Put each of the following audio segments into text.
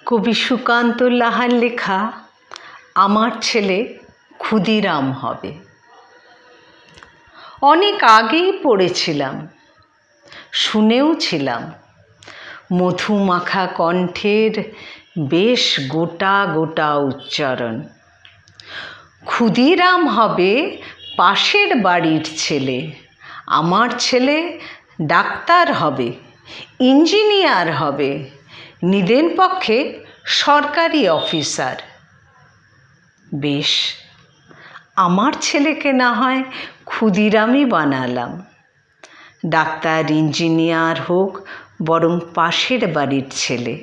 কবি সুকান্ত লাহার লেখা আমার ছেলে ক্ষুদিরাম হবে। অনেক আগেই পড়েছিলাম, শুনেও ছিলাম মধুমাখা কণ্ঠের বেশ গোটা গোটা উচ্চারণ। ক্ষুদিরাম হবে পাশের বাড়ির ছেলে, আমার ছেলে ডাক্তার হবে, ইঞ্জিনিয়ার হবে, নিদেন পক্ষে সরকারি অফিসার। বেশ, আমার ছেলেকে না হয় ক্ষুদিরামই বানালাম। ডাক্তার ইঞ্জিনিয়ার হোক বরং পাশের বাড়ির ছেলে।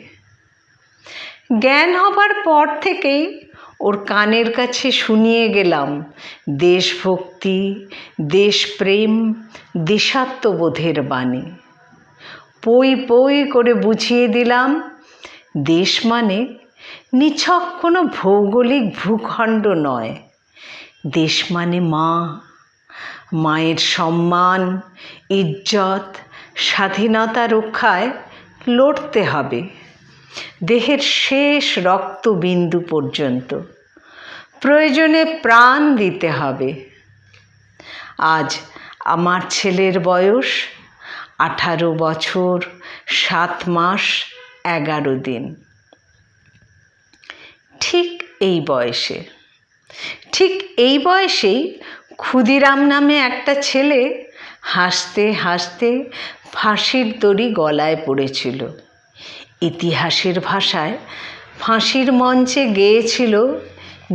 জ্ঞান হবার পর থেকেই ওর কানের কাছে শুনিয়ে গেলাম দেশভক্তি, দেশপ্রেম, দেশাত্মবোধের বাণী। পই পই করে বুঝিয়ে দিলাম দেশ মানে নিছক কোনো ভৌগোলিক ভূখণ্ড নয়। দেশ মানে মা, মায়ের সম্মান, ইজ্জত, স্বাধীনতা রক্ষায় লড়তে হবে দেহের শেষ রক্তবিন্দু পর্যন্ত, প্রয়োজনে প্রাণ দিতে হবে। আজ আমার ছেলের বয়স 18 বছর 7 মাস 11 দিন। ঠিক এই বয়সেই ক্ষুদিরাম নামে একটা ছেলে হাসতে হাসতে ফাঁসির দড়ি গলায় পড়েছিল। ইতিহাসের ভাষায় ফাঁসির মঞ্চে গেয়েছিল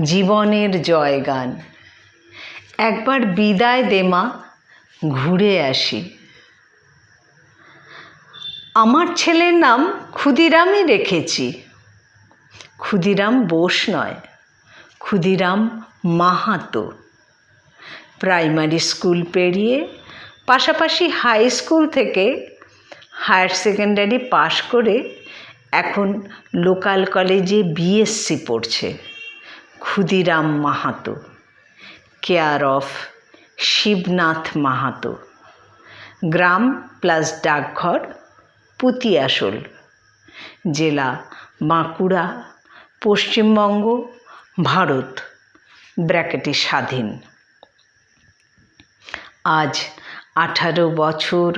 জীবনের জয়গান। একবার বিদায় দে মা, ঘুরে আসি। আমার ছেলের নাম ক্ষুদিরামই রেখেছি। ক্ষুদিরাম বোস নয়, ক্ষুদিরাম মাহাতো। প্রাইমারি স্কুল পেরিয়ে পাশাপাশি হাই স্কুল থেকে হায়ার সেকেন্ডারি পাশ করে এখন লোকাল কলেজে বিএসসি পড়ছে। Khudiram Mahato, care of Shibnath Mahato. Gram plus ডাকঘর পুতিয়াশোল, জেলা বাঁকুড়া, পশ্চিমবঙ্গ, ভারত ব্র্যাকেটে স্বাধীন। আজ 18 বছর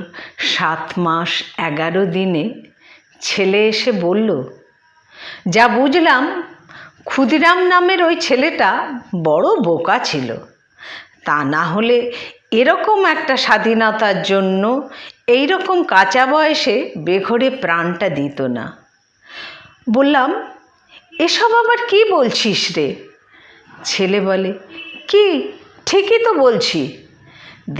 7 মাস 11 দিনে ছেলে এসে বলল, যা বুঝলাম ক্ষুদিরাম নামের ওই ছেলেটা বড় বোকা ছিল, তা না হলে এরকম একটা স্বাধীনতার জন্য এইরকম কাঁচা বয়সে বেঘরে প্রাণটা দিত না। বললাম, এসব আবার কি বলছিস রে? ছেলে বলে, কি ঠিকই তো বলছি।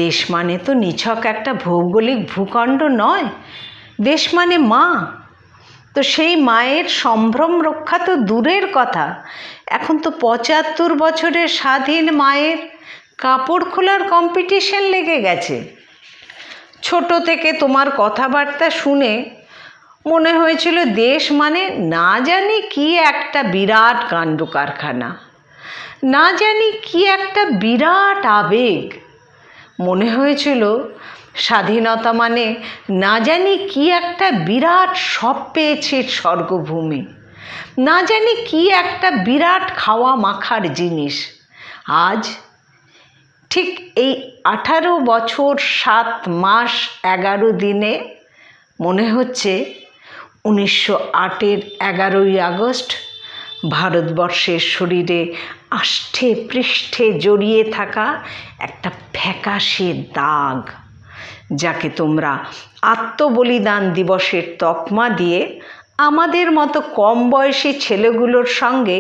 দেশ মানে তো নিছক একটা ভৌগোলিক ভূখণ্ড নয়, দেশ মানে মা। তো সেই মায়ের সম্ভ্রম রক্ষা তো দূরের কথা, এখন তো 75 বছরের স্বাধীন মায়ের কাপড় খোলার কম্পিটিশন লেগে গেছে। ছোট থেকে তোমার কথাবার্তা শুনে মনে হয়েছিল দেশ মানে না জানি কি একটা বিরাট কাণ্ড কারখানা, না জানি কি একটা বিরাট আবেগ। মনে হয়েছিল স্বাধীনতা মানে না জানি কি একটা বিরাট সব পেয়েছে স্বর্গভূমি, না জানি কি একটা বিরাট খাওয়া মাখার জিনিস। আজ ঠিক এই 18 বছর 7 মাস 11 দিনে মনে হচ্ছে 1908-এর 11ই আগস্ট ভারতবর্ষের শরীরে আষ্ঠে পৃষ্ঠে জড়িয়ে থাকা একটা ফ্যাকাশে দাগ, যাকে তোমরা আত্মবলিদান দিবসের তকমা দিয়ে আমাদের মতো কম বয়সী ছেলেগুলোর সঙ্গে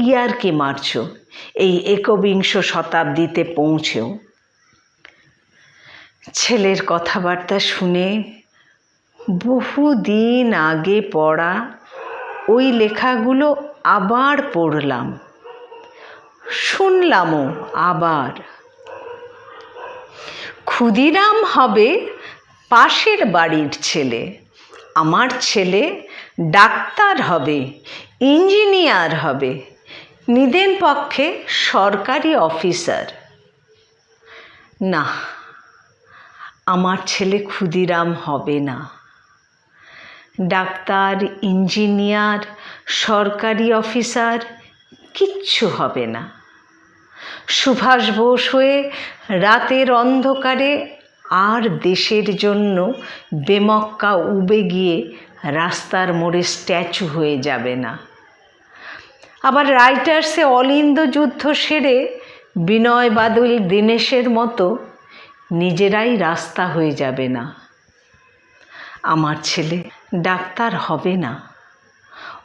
ইয়ার্কি মারছ এই 21 শতাব্দীতে পৌঁছেও। ছেলের কথাবার্তা শুনে বহুদিন আগে পড়া ওই লেখাগুলো আবার পড়লাম, শুনলামও আবার। ক্ষুদিরাম হবে পাশের বাড়ির ছেলে, আমার ছেলে ডাক্তার হবে, ইঞ্জিনিয়ার হবে, নিদেন পক্ষে সরকারি অফিসার। না, আমার ছেলে ক্ষুদিরাম হবে না। ডাক্তার, ইঞ্জিনিয়ার, সরকারি অফিসার কিচ্ছু হবে না। সুভাষ বোস হয়ে রাতের অন্ধকারে আর দেশের জন্য বেমক্কা উবে গিয়ে রাস্তার মোড়ে স্ট্যাচু হয়ে যাবে না। আবার রাইটার্সে অলিন্দ যুদ্ধ সেরে বিনয় বাদল দীনেশের মতো নিজেরাই রাস্তা হয়ে যাবে না। আমার ছেলে ডাক্তার হবে না।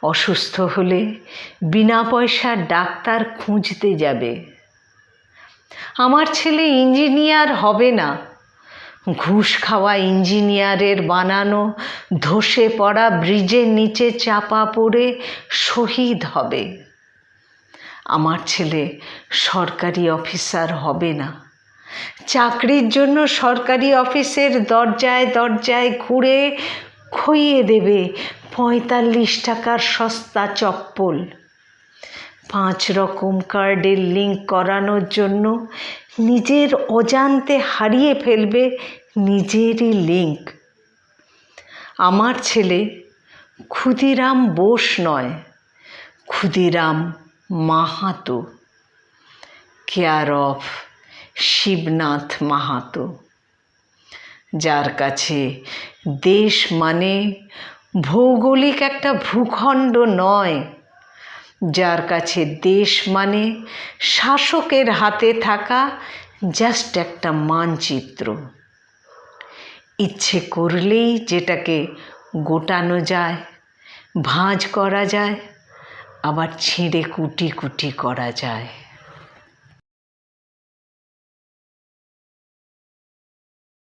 অসুস্থ হলে বিনা পয়সার ডাক্তার খুঁজতে যাবে। আমার ছেলে ইঞ্জিনিয়ার হবে না। ঘুষ খাওয়া ইঞ্জিনিয়ারের বানানো ধসে পড়া ব্রিজের নিচে চাপা পড়ে শহীদ হবে। আমার ছেলে সরকারি অফিসার হবে না। চাকরির জন্য সরকারি অফিসের দরজায় দরজায় ঘুরে খইয়ে দেবে ৪৫ টাকার সস্তা চপ্পল। ৫ রকম কার্ডের লিঙ্ক করানোর জন্য নিজের অজান্তে হারিয়ে ফেলবে নিজেরই লিঙ্ক। আমার ছেলে ক্ষুদিরাম বোস নয়, ক্ষুদিরাম মাহাতো, কেয়ার অফ শিবনাথ মাহাতো, যার কাছে দেশ মানে ভৌগোলিক একটা ভূখণ্ড নয়, যার কাছে দেশ মানে শাসকের হাতে থাকা জাস্ট একটা মানচিত্র। ইচ্ছে করলেই যেটাকে গোটানো যায়, ভাঁজ করা যায়, আবার ছিঁড়ে কুটি কুটি করা যায়।